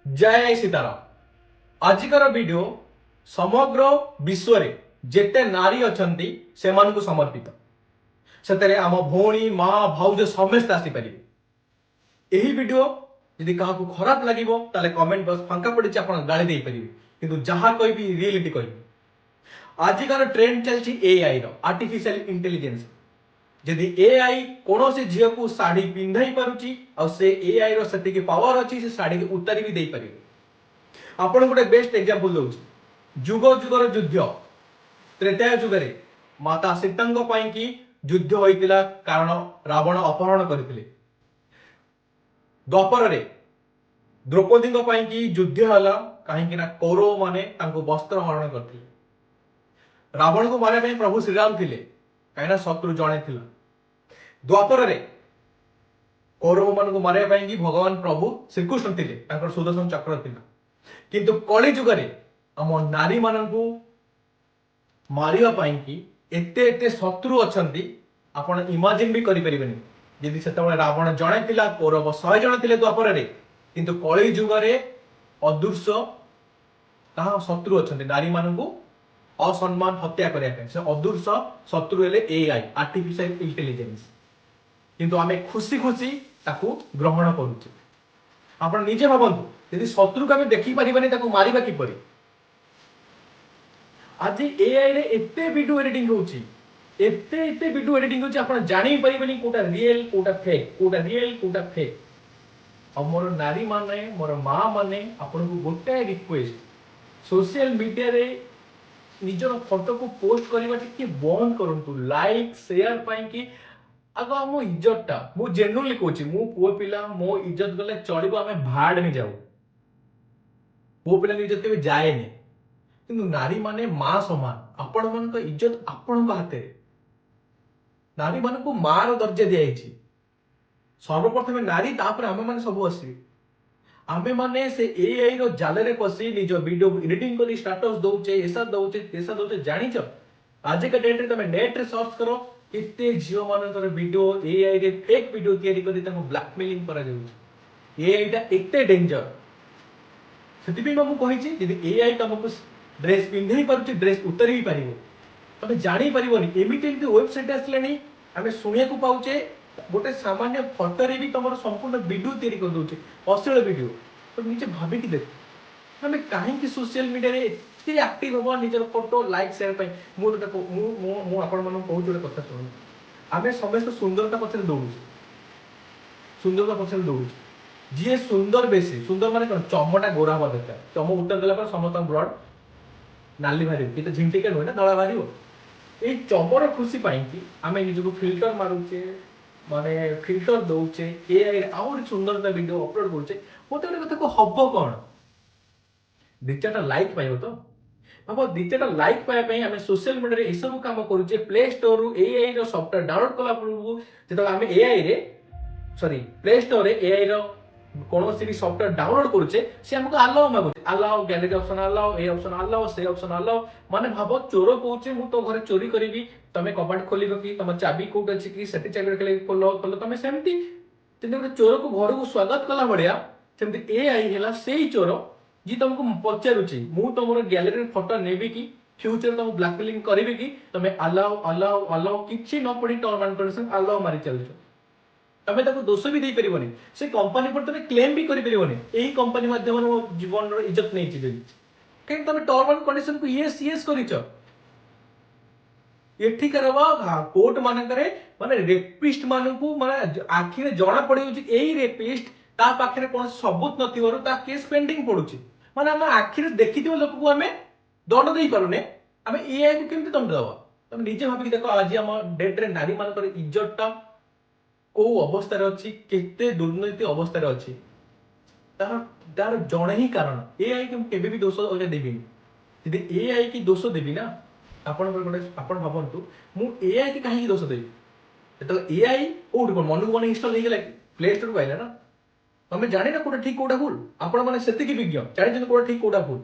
जय सीताराम। आजिकर वीडियो समग्र विश्व रे जेते नारी अछंती सेमानकु समर्पित। सेतरे आम भौणी माँ भाउज समस्त आसी परिबे। एही वीडियो यदि काहाकू खराब लागिबो ताले कमेंट बॉक्स फांका पड़िछि आपण गाली देई परिबे, किंतु जहा कहबी रियलिटी कहबी। आजिकर ट्रेंड चलछि एआई रो, आर्टिफिशियल इंटेलिजेंस। जदि एआई कोनोसी झियो को साड़ी पिंधाई पारुछि आ से एआई रो सेतिकी पावर अछि से साड़ी के उतारी भी देई परिबे। आपण गोटे बेस्ट एग्जांपल दउछि। जुग जुगर युद्ध त्रेताय जुगरे माता सीतांग पई की युद्ध होइतिला, कारण रावण अपहरण करथिले। द्वापर रे द्रौपदी पई की युद्ध हला, काहेकि ना कौरव माने तांको वस्त्र हरण करथिले। रावण को मारे पई प्रभु श्री राम थिले, काहेना शत्रु जणे थिला। द्वापर रे कौरव मान को मारे पई की भगवान प्रभु श्रीकृष्ण थिले, तांकर सुदर्शन चक्र थिला। किंतु कली जुगरे हम नारी माननकु मारिया पई की एते एते शत्रु अछंती, आपण इमेजिन भी करि परिबेनी। यदि सेतबे रावण जणे थिला, कौरव 100 जण थिले द्वापर रे, किंतु कली जुगरे अदृश्य ताहा शत्रु अछंती नारी माननकु असम्मान हत्या करिया पे। से अदृश्य शत्रु हेले एआई, आर्टिफिशियल इंटेलिजेंस। किंतु आमे खुशी खुशी ताकू ग्रहण करूचे। आपण निजे भाबंतु, यदि शत्रु को आमे देखि परिबानी ताकू मारिबा किपरि। आज एआई रे एते वीडियो एडिटिंग होउची, एते एते वीडियो एडिटिंग होउची, आपण जानि परिबेनी कोटा रियल कोटा फेक, कोटा रियल कोटा फेक। अब मोर नारी माने, मोर मां माने, आपण को गोटे रिक्वेस्ट, सोशल मीडिया रे निजर फोटो को पोस्ट करबा टिके बंद करंतु। लाइक शेयर पई की आगो मो इज्जत टा मु जेन्युइनली कहूची, मु पुओ पिला मो इज्जत गले चलिबो, आमे भाड़ में जाऊ। पुओ पिला इज्जत के जाए ने, किंतु नारी माने मां समान। आपण मन को इज्जत आपण को हाथे। नारी मान को मां रो दर्जा दिया हिची। सर्वप्रथम नारी, तापर आमे माने सब आसी। आमे माने से एआई रो जाले रे पसी निजो वीडियो एडिटिंग करी स्टेटस दउचे, ऐसा दउचे तेसा दउचे। जानिछ आज के डेट रे तमे नेट रे सर्च करो, किते जियो मानकर वीडियो एआई रे फेक वीडियो तयारी करी ताको ब्लैकमेलिंग करा जाउछ। एआई टा एते डेंजर। सेति भी मु कहिछि, यदि एआई तुमको ड्रेस पिंधै पारुछि, ड्रेस उतरी भी पारिबो, तमे जानि पारिबोनी। एमिति एमिति वेबसाइट आसलेनी, आमे सुनिया को पाउचे गोटे सामान्य फोटो रे भी तमरो संपूर्ण वीडियो तयारी कर दोचे, अश्लील वीडियो। तो नीचे भाबी कि देख, आमे काहे कि सोशल मीडिया रे एते एक्टिव होबो निजर फोटो लाइक शेयर पई। मु तो मु आपण मानु कहू जोडे कथा सुन। आमे समस्त सुंदरता पछरे दौड़ू, सुंदरता पछरे दौड़ू। जी सुंदर बेसी सुंदर माने कोन, चमटा गोरा हवा दरकार। चम उतर देला पर समस्त ब्लड नाली भारी, कि तो झिंटिका होय ना धळा भारी हो। ए चमर खुशी पाई कि आमे निजको फिल्टर मारुचे, माने फिल्टर दउचे, एआई और सुंदरता वीडियो अपलोड करूचे। मते गोटे कथा को हब्बो कोन, दी चारटा लाइक पाइबो तो। बाबा दी चारटा लाइक पाए पई आमे सोशल मीडिया रे ए सब काम करूचे। प्ले स्टोर रु एआई रो सॉफ्टवेयर डाउनलोड कला पूर्व जेतो आमे एआई रे सॉरी प्ले स्टोर रे एआई रो कोनोसी भी सॉफ्टवेयर डाउनलोड करूचे, से हमको अलाउ मागुचे। अलाउ गैलरी ऑप्शन अलाउ, ए ऑप्शन अलाउ, से ऑप्शन अलाउ। माने भाबो चोर कहूचे मु तो घरे चोरी करबी, तमे कबाट खोलिबो कि, तम चाबी कोट अछि कि, सेति चाबी रखले खोलो तमे सेमती। तिने चोर को घर को स्वागत कला बढिया, सेमती एआई हेला सेही चोर जी तुमको पचारुची मु तुमर गैलरी फोटो नेबी कि, फ्यूचर तुम ब्लैकमेलिंग करिवे कि, तमे अलाउ अलाउ अलाउ किछि न पड़ी टर्म एंड कंडीशन अलाउ मारी चलछो। तमे ताको दोष भी देई परिबोनी, से कंपनी पर तमे क्लेम भी करि परिबोनी। एही कंपनी माध्यम रो जीवन रो इज्जत नै छि जदी, के तमे टर्म एंड कंडीशन को यस यस करिछो। एठी करबा कोर्ट मानकरे माने रेपिस्ट मानकु माने आखिरे जणा पड़ी होची एही रेपिस्ट, ता पाखरे कोन सबूत नथिवरु ता केस पेंडिंग पडुची। माने हम आखिरे देखिथिबो लोक को हमें दंड देई पारुने, हमें एआई को केमति दंड दबा। तमे निजे भाबी देखो, आज हम डेट रे नारी मानकर इज्जत ता को अवस्था रे अछि, केते दुर्नीति अवस्था रे अछि। तार तार जणे ही कारण एआई के केबे भी दोष ओजा देबिनी। यदि एआई की दोष देबी ना, आपण गोटे आपण भाबंतु मु एआई की काहे दोष देबी। तो एआई कोड कोन मन को मन इंस्टॉल हो गेला, प्ले स्टोर पाइला ना, तमे जानि ना कोटा ठीक कोटा भूल। आपण माने सेति की विज्ञ जानि जन कोटा ठीक कोटा भूल,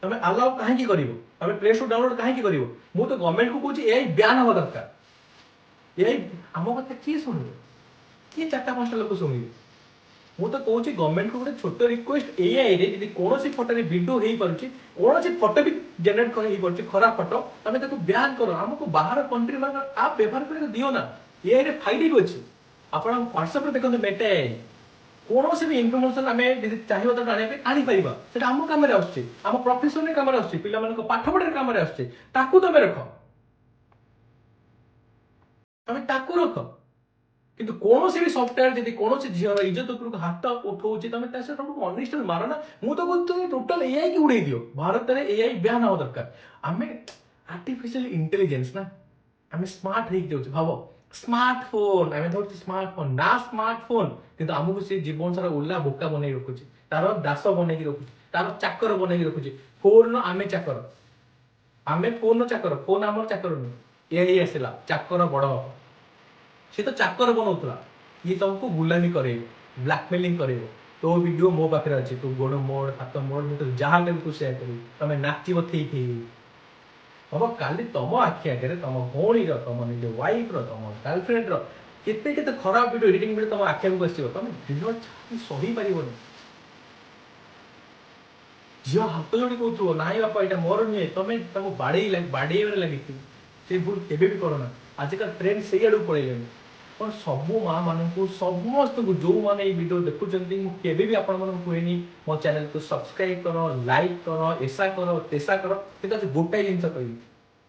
तमे अलाउ काहे की करिवो, तमे प्ले स्टोर डाउनलोड काहे की करिवो। मु तो गवर्नमेंट को कहूची एआई बैन होबा दरकार। एआई हम कथा की सुनिबे, की चारटा पांचटा लोक सुनिबे। ମୁଁ ତ କହୁଛି ଗଭର୍ଣ୍ଣମେଣ୍ଟ କୁ ଗୋଟେ ଛୋଟ ରିକ୍ୱେଷ୍ଟ ଏଆଇ ରେ ଯଦି କୌଣସି ଫଟୋରେ ଭିଡିଓ ହେଇପାରୁଛି, କୌଣସି ଫଟୋ ବି ଜେନେରେଟ ହେଇପାରୁଛି ଖରାପ ଫଟୋ, ତମେ ତାକୁ ବ୍ୟାନ୍ କର। ଆମକୁ ବାହାର କଣ୍ଟ୍ରି ମାନଙ୍କର ଆପ୍ ବ୍ୟବହାର କରିବାକୁ ଦିଅ ନା। ଏଆଇ ରେ ଫାଇଲ୍ ବି ଅଛି। ଆପଣ ହ୍ୱାଟ୍ସଆପ ରେ ଦେଖନ୍ତୁ ମେଟା ଏଆଇ, କୌଣସି ବି ଇନଫର୍ମେସନ ଆମେ ଯଦି ଚାହିଁବା ତାକୁ ଆଣିବା ପାଇଁ ଆଣିପାରିବା। ସେଟା ଆମ କାମରେ ଆସୁଛି, ଆମ ପ୍ରଫେସନରେ କାମରେ ଆସୁଛି, ପିଲାମାନଙ୍କ ପାଠ ପଢାରେ କାମରେ ଆସୁଛି। ତାକୁ ତମେ ରଖ, ତମେ ତାକୁ ରଖ। କିନ୍ତୁ କୌଣସି ବି ସଫ୍ଟୱେୟାର ଯଦି କୌଣସି ଝିଅର ଇଜ୍ଜତ ଉପରକୁ ହାତ ଉଠଉଛି, ତମେ ତା ସହିତ ଅନିଷ୍ଟଲ ମାର ନା। ମୁଁ ତ କହୁଛି ତମେ ଟୋଟାଲ ଏଆଇ କି ଉଡେଇ ଦିଅ। ଭାରତରେ ଏଆଇ ବ୍ୟାନ୍ ହବା ଦରକାର। ଆମେ ଆର୍ଟିଫିସିଆଲ ଇଣ୍ଟେଲିଜେନ୍ସ ନା, ଆମେ ସ୍ମାର୍ଟ ହେଇକି ଯାଉଛୁ। ଭାବ ସ୍ମାର୍ଟଫୋନ, ଆମେ ଧରୁଛୁ ସ୍ମାର୍ଟଫୋନ ନା, ସ୍ମାର୍ଟଫୋନ କିନ୍ତୁ ଆମକୁ ସେ ଜୀବନ ସାରା ଓଲା ବୋକା ବନେଇ ରଖୁଛି, ତାର ଦାସ ବନେଇକି ରଖୁଛି, ତାର ଚାକର ବନେଇକି ରଖୁଛି। ଫୋନ ଆମେ ଚାକର, ଆମେ ଫୋନ ଚାକର, ଫୋନ ଆମର ଚାକର ନୁହେଁ। ଏଆଇ ଆସିଲା ଚାକର ବଡ ହବ। ସେ ତ ଚାକର ବନଉଥିଲା, ଇଏ ତମକୁ ଗୁଲାମୀ କରେଇବ, ବ୍ଲାକମେଲିଂ କରେଇବ। ତୋ ଭିଡିଓ ମୋ ପାଖରେ ଅଛି, ତୁ ଗୋଡ ମୋଡ, ହାତ ମୋଡ, ମୁଁ ତ ଯାହା ହେଲେ ତୁ ସେୟାର କରିବୁ। ତମେ ନାଚିବ ଠିକ ହେଇକି। ହବ କାଲି ତମ ଆଖି ଆଗରେ ତମ ଭଉଣୀର, ତମ ନିଜ ୱାଇଫର, ତମ ଗାର୍ଲଫ୍ରେଣ୍ଡର କେତେ କେତେ ଖରାପ ଭିଡିଓ ଏଡିଟିଂ ଭିଡିଓ ତମ ଆଖି ଆଗକୁ ଆସିବ, ତମେ ଦିନ ସହି ପାରିବନି। ଝିଅ ହାତ ଯୋଡି କହୁଥିବ ନାଇଁ ବାପା ଏଇଟା ମୋର ନୁହେଁ, ତମେ ତାକୁ ବାଡେଇବାରେ ଲାଗିଥିବ। ସେ ଭୁଲ କେବେ ବି କରନା। ଆଜିକାଲି ଟ୍ରେଣ୍ଡ ସେଇ ଆଡକୁ ପଳେଇଲେଣି। पण ସବୁ ମା ମାନଙ୍କୁ ସମସ୍ତଙ୍କୁ ଯୋଉମାନେ ଏଇ ଭିଡିଓ ଦେଖୁଛନ୍ତି, ମୁଁ କେବେ ବି ଆପଣମାନଙ୍କୁ କୁହେନି ମୋ ଚ୍ୟାନେଲକୁ ସବସ୍କ୍ରାଇବ କର, ଲାଇକ୍ କର, ଏସା କର, ତେସା କର। କିନ୍ତୁ ଆଜି ଗୋଟାଏ ଜିନିଷ କହିବି,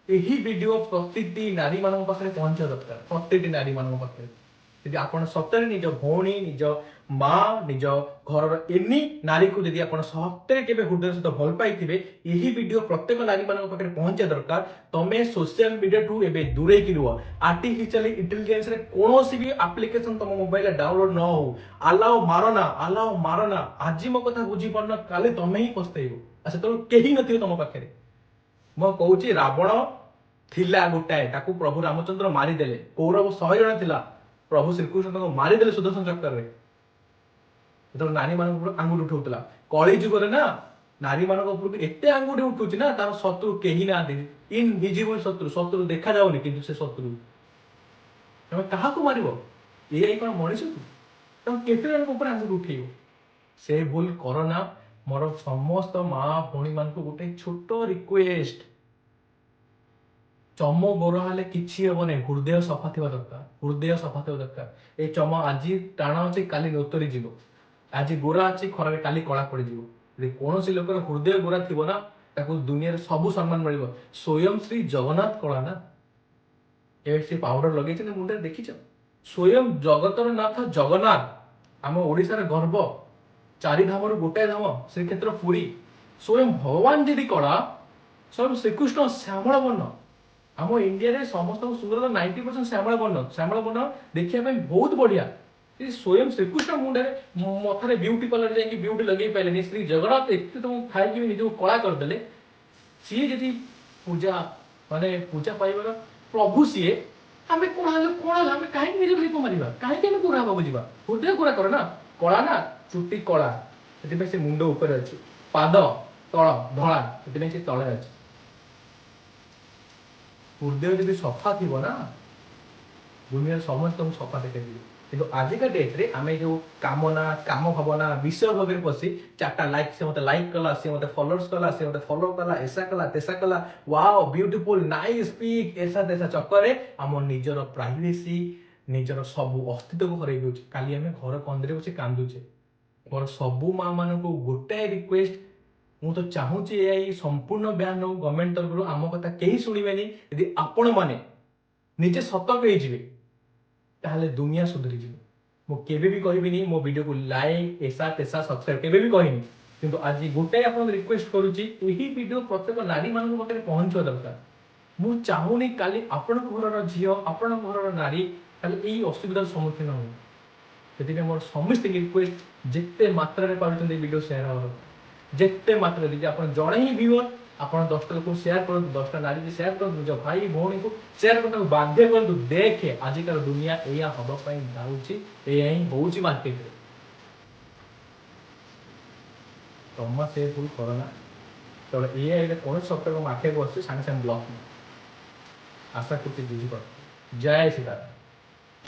ଏହି ଭିଡିଓ ପ୍ରତିଟି ନାରୀ ମାନଙ୍କ ପାଖରେ ପହଞ୍ଚିବା ଦରକାର। ପ୍ରତିଟି ନାରୀ ମାନଙ୍କ ପାଖରେ ଯଦି ଆପଣ ସତରେ ନିଜ ଭଉଣୀ, ନିଜ ମା, ନିଜ ଘରର ଏନି ନାରୀକୁ ଯଦି ଆପଣ ସତରେ କେବେ ହୃଦୟ ସହିତ ଭଲ ପାଇଥିବେ, ଏହି ଭିଡିଓ ପ୍ରତ୍ୟେକ ନାରୀ ମାନଙ୍କ ପାଖରେ ପହଞ୍ଚିବା ଦରକାର। ତମେ ସୋସିଆଲ ମିଡିଆଠୁ ଏବେ ଦୂରେଇକି ରୁହ। ଆର୍ଟିଫିସିଆଲ ଇଣ୍ଟେଲିଜେନ୍ସ ରେ କୌଣସି ବି ଆପ୍ଲିକେସନ ତମ ମୋବାଇଲରେ ଡାଉନଲୋଡ ନ ହଉ। ଆଲାଉ ମାରନା, ଆଲାଉ ମାରନା। ଆଜି ମୋ କଥା ବୁଝିପାରୁନ, କାଲି ତମେ ହିଁ ପସ୍ତେଇବ। ଆଉ ସେତେବେଳେ କେହି ନଥିବେ ତମ ପାଖରେ। ମୁଁ କହୁଛି ରାବଣ ଥିଲା ଗୋଟାଏ, ତାକୁ ପ୍ରଭୁ ରାମଚନ୍ଦ୍ର ମାରିଦେଲେ। କୌରବ 100 ଜଣ ଥିଲା, ପ୍ରଭୁ ଶ୍ରୀକୃଷ୍ଣ ତାଙ୍କୁ ମାରିଦେଲେ ସୁଦର୍ଶନ ଚକ୍ରରେ। ଯେତେବେଳେ ନାରୀ ମାନଙ୍କ ଉପରୁ ଆଙ୍ଗୁଠି ଉଠଉଥିଲା। କଳି ଯୁଗରେ ନା ନାରୀ ମାନଙ୍କ ଉପରକୁ ଏତେ ଆଙ୍ଗୁଠି ଉଠୁଛି ନା, ତାର ଶତ୍ରୁ କେହି ନାହାନ୍ତି। ଇନଭିଜିବଲ ଶତ୍ରୁ, ଶତ୍ରୁ ଦେଖାଯାଉନି କିନ୍ତୁ ସେ ଶତ୍ରୁ। ତମେ କାହାକୁ ମାରିବ? ଏଆଇ କଣ ମଣିଷକୁ? ତମେ କେତେ ଜଣଙ୍କ ଉପରେ ଆଙ୍ଗୁଠି ଉଠେଇବ? ସେ ଭୁଲ କର ନା। ମୋର ସମସ୍ତ ମା ଭଉଣୀ ମାନଙ୍କୁ ଗୋଟେ ଛୋଟ ରିକ୍ୱେଷ୍ଟ, ଚମ ଗୋର ହେଲେ କିଛି ହବନି, ହୃଦୟ ସଫା ଥିବା ଦରକାର। ହୃଦୟ ସଫା ଥିବା ଦରକାର। ଏ ଚମ ଆଜି ଟାଣ ଅଛି, କାଲି ନୋତରି ଯିବ। ଆଜି ଗୋରା ଅଛି, ଖରାରେ କାଲି କଳା ପଡିଯିବ। ଯଦି କୌଣସି ଲୋକର ହୃଦୟ ଗୋରା ଥିବ ନା, ତାକୁ ଦୁନିଆରେ ସବୁ ସମ୍ମାନ ମିଳିବ। ସ୍ୱୟଂ ଶ୍ରୀ ଜଗନ୍ନାଥ କଳା ନା, ଏବେ ସେ ପାଉଡର ଲଗେଇଛନ୍ତି ମୁଣ୍ଡରେ ଦେଖିଛ? ସ୍ୱୟଂ ଜଗତର ନାଥ ଜଗନ୍ନାଥ, ଆମ ଓଡିଶାର ଗର୍ବ, ଚାରି ଧାମରୁ ଗୋଟାଏ ଧାମ ଶ୍ରୀକ୍ଷେତ୍ର ପୁରୀ। ସ୍ୱୟଂ ଭଗବାନ ଯଦି କଳା, ସ୍ୱୟଂ ଶ୍ରୀକୃଷ୍ଣ ଶ୍ୟାମଳ ବର୍ଣ୍ଣ। ଆମ ଇଣ୍ଡିଆରେ ସମସ୍ତଙ୍କୁ ସୁନ୍ଦର 90% ଶ୍ୟାମଳ ବର୍ଣ୍ଣ। ଶ୍ୟାମଳ ବର୍ଣ୍ଣ ଦେଖିବା ପାଇଁ ବହୁତ ବଢିଆ। ସ୍ୱୟଂ ଶ୍ରୀକୃଷ୍ଣ ମୁଣ୍ଡରେ ମଥାରେ ବିୟୁଟି ପାର୍ଲର ଯାଇକି ବିୟୁଟି ଲଗେଇ ପାରିଲେନି, ଶ୍ରୀ ଜଗନ୍ନାଥ ଏତେ ତମକୁ ଖାଇକି ବି ନିଜକୁ କଳା କରିଦେଲେ। ସିଏ ଯଦି ପୂଜା ମାନେ ପୂଜା ପାଇବାର ପ୍ରଭୁ ସିଏ, ଆମେ କଣ ହେଲେ କଣ ହେଲା? ଆମେ କାହିଁକି ନିଜ ଭିକ ମାରିବା? କାହିଁକି ଆମେ ଗୋରା ହବାକୁ ଯିବା? ହୃଦୟ ଗୋରା କର ନା। କଳା ନା, ଚୁଟି କଳା, ସେଥିପାଇଁ ସେ ମୁଣ୍ଡ ଉପରେ ଅଛି। ପାଦ ତଳ ଧଳା, ସେଥିପାଇଁ ସେ ତଳେ ଅଛି। ହୃଦୟ ଯଦି ସଫା ଥିବ ନା, ଦୁନିଆରେ ସମସ୍ତଙ୍କୁ ସଫା ଦେଖାଯିବ। କିନ୍ତୁ ଆଜିକା ଡେଟ୍ରେ ଆମେ ଯୋଉ କାମନା, କାମ ଭାବନା, ବିଷୟ ଭାବରେ ପଶି 4ଟା ଲାଇକ୍, ସେ ମତେ ଲାଇକ୍ କଲା, ସେ ମତେ ଫଲୋଅର୍ସ କଲା, ସେ ମତେ ଫଲୋ କଲା, ଏସା କଲା, ତେସା କଲା, ୱାଓ ବ୍ୟୁଟିଫୁଲ ନାଇସ୍ ପିକ୍, ଏସା ତେସା ଚକ୍କରରେ ଆମ ନିଜର ପ୍ରାଇଭେସି, ନିଜର ସବୁ ଅସ୍ତିତ୍ୱକୁ ହରେଇ ଦଉଛି। କାଲି ଆମେ ଘର କନ୍ଦିରେ ବସି କାନ୍ଦୁଛେ। ମୋର ସବୁ ମା ମାନଙ୍କୁ ଗୋଟାଏ ରିକ୍ୱେଷ୍ଟ, ମୁଁ ତ ଚାହୁଁଛି ଏଆଇ ସମ୍ପୂର୍ଣ୍ଣ ବ୍ୟାନ୍ ହଉ ଗଭର୍ଣ୍ଣମେଣ୍ଟ ତରଫରୁ। ଆମ କଥା କେହି ଶୁଣିବେନି। ଯଦି ଆପଣ ମାନେ ନିଜେ ସତର୍କ ହେଇଯିବେ, ତାହେଲେ ଦୁନିଆ ସୁଧୁରିଯିବ। ମୁଁ କେବେ ବି କହିବିନି ମୋ ଭିଡିଓକୁ ଲାଇକ୍, ଏସା ତେସା, ସବସ୍କ୍ରାଇବ କେବେ ବି କହିନି। କିନ୍ତୁ ଆଜି ଗୋଟାଏ ଆପଣଙ୍କୁ ରିକ୍ୱେଷ୍ଟ କରୁଛି, ଏହି ଭିଡିଓ ପ୍ରତ୍ୟେକ ନାରୀ ମାନଙ୍କ ପାଖରେ ପହଞ୍ଚିବା ଦରକାର। ମୁଁ ଚାହୁଁନି କାଲି ଆପଣଙ୍କ ଘରର ଝିଅ, ଆପଣଙ୍କ ଘରର ନାରୀ କାଲି ଏଇ ଅସୁବିଧାର ସମ୍ମୁଖୀନ ହଉ। ସେଥିପାଇଁ ମୋର ସମସ୍ତଙ୍କୁ ରିକ୍ୱେଷ୍ଟ, ଯେତେ ମାତ୍ରାରେ ପାରୁଛନ୍ତି ଭିଡିଓ ସେୟାର ହବ। ଯେତେ ମାତ୍ରାରେ, ଯଦି ଆପଣ ଜଣେ ହିଁ ଭିଉଅର, ଆପଣ 10ଟା ଲୋକଙ୍କୁ ସେୟାର କରନ୍ତୁ, 10ଟା ନାରୀକୁ ସେୟାର କରନ୍ତୁ, ନିଜ ଭାଇ ଭଉଣୀକୁ ସେୟାର କରନ୍ତୁ, ବାଧ୍ୟ କରନ୍ତୁ। ଦେଖେ ଆଜିକାର ଦୁନିଆ ଏଇଆ ହବା ପାଇଁ ଯାଉଛି, ଏଇଆ ହିଁ ହଉଛି ମାର୍କେଟରେ। ତମ ସେ ଭୁଲ କର ନା। ତେଣୁ ଏଆଇରେ କୌଣସି ସଫ୍ଟୱେୟାର ମୋ ଆଖି ଆଗକୁ ଆସୁଛି, ସାଙ୍ଗେ ସାଙ୍ଗେ ବ୍ଲକ୍। ଆଶା କରୁଛି ବୁଝିପାରୁଛ। ଜୟ ଶ୍ରୀରାମ।